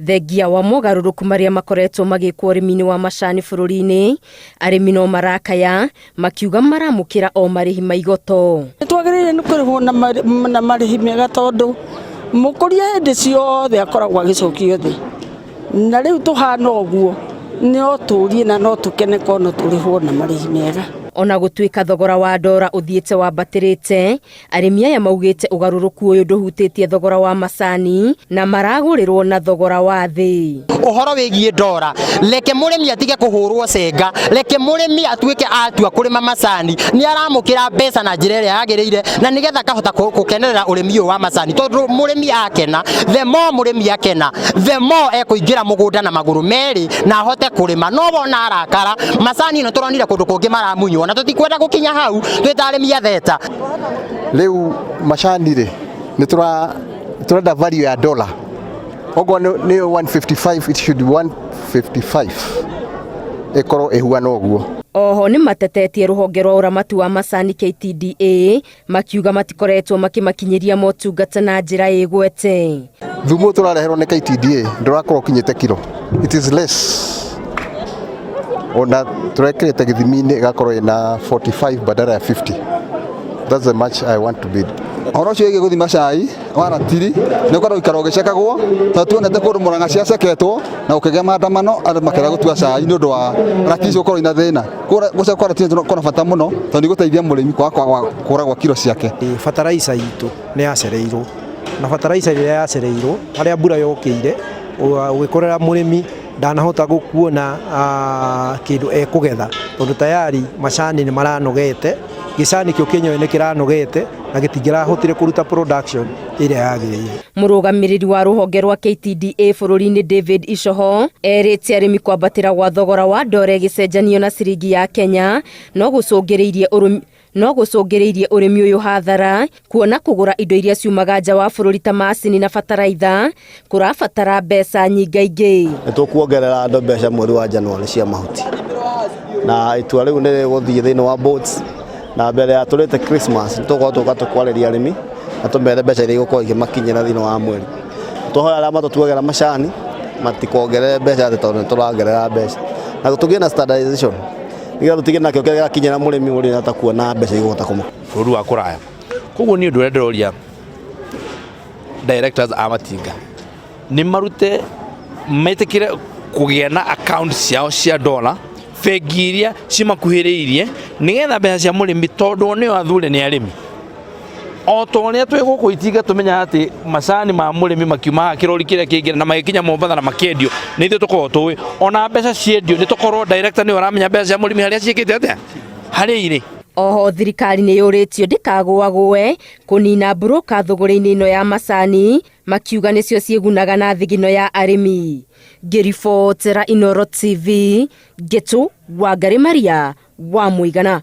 Thengia wa mogaruruku maria makoretwo magikwo urimi-ini wa macani bururi-ini, arimi no marakaya makiuga maramukira o marihi ma igoto. Twagirire ni kurihwo na marihi mega tondu mukuria hindi ciothe akoragwo agicokio thi, na riu tuhana uguo no turie na no tukene kono turihwo na marihi mega. Ona gutuika thogora wa ndora uthiete wambatirite, arimi aya maugite ugaruruku uyu nduhutitie thogora wa macani na maragurirwo na thogora wa thi. Uhoro wigie ndora, leke murimi atige kuhurwo cenga, leke murimi atuike atua kurima macani, ni aramukira mbeca na njira iria yagirire na nigetha kahota gukenerera urimi uyu wa macani, tondu murimi akena, the more murimi akena, the more ekuingira mugunda na maguru meri na ahote kurima. No wona arakara macani no turonire kundu kungi maramunywo na tutikwenda gukinya hau twita arimi a theta. Riu macani ri ni turenda value ya dollar. Ogo ni 155, it should be 155. Ekoro ehuana oguo. Oho ni matetetie ruhonge rwa uramati wa macani KTDA makiuga matikoretwo makimakinyiria motungata na njira igwete. Thumu turareherwo ni KTDA ndurakorwo kinyite kilo. It is less. Ona turekirite githimi-ini igakorwo ina 45 badala ya 50. That's the much I want to bid. Oro cio guthi macai wara tiri ni ukorwo ikaro gicekagwo ta tuonete kundu Murang'a cia ceketwo na ukigea maandamano andu makera gutua cai ni undu wa rakisi ukorwo ina thina gucekora tini kona bata muno to ni guteithia murimi kwa kuragwa kilo ciake. Fertilizer itu ni yacereirwo na fertilizer ile yacereirwo haria mbura yokire ugikorera murimi ndanahota gukuona kindu ekugetha tondu tayari macani ni maranogete, gicani kio kinyo ni kiranogete na gitingirahotire kuruta production iria yagirire. Murugamiriri wa ruhonge rwa KTDA bururi-ini David Ishoho erite arimi kwambatira gwa thogora wa ndore gicenjanio na ciringi ya Kenya no gucungiriirie urimi uyu hathara, kuona kugura indo iria ciumaga nja wa bururi ta macini na bataraitha kurabatara mbeca nyingaingi. Nitukuongerera andu mbeca mweri wa Januari cia mahuti na itua riu ni guthie thiini wa boats na mbere ya turite Christmas tugoka tukwariria arimi na tumere mbeca iria igukorwo ikimakinyira thiini wa mweri. Tuhoya aria matutuagera macani matikogerere mbeca tondu turagerera mbeca na tugie na standardization nigetha tutige nakio kiria kinyira murimi uri na takuona mbeca igota kuma bururi wa kuraya. Koguo ni undu urenderoria directors a matinga ni marute metikire kugia na account ciao cia dola bengi iria cimakuhiriirie nigetha mbeca cia murimi tondu ni athure ni arimi o toria twiguku itinga tumenya ati macani ma murimi makiuma kirori kiria kingira na magikinya Mombatha na makendio ni ithu tukorwo tuwi ona mbeca ciendio ni tukorwo director ni uramenya mbeca cia murimi haria ciikite atia hari iri. Oho thirikari ni yuritio ndikagwagwe kunina broka thogora-ini ino ya macani makiuga nicio ciegunaga na thigino ya arimi. Ngiribotera Inooro TV Getu Wangari Maria wa Muigana.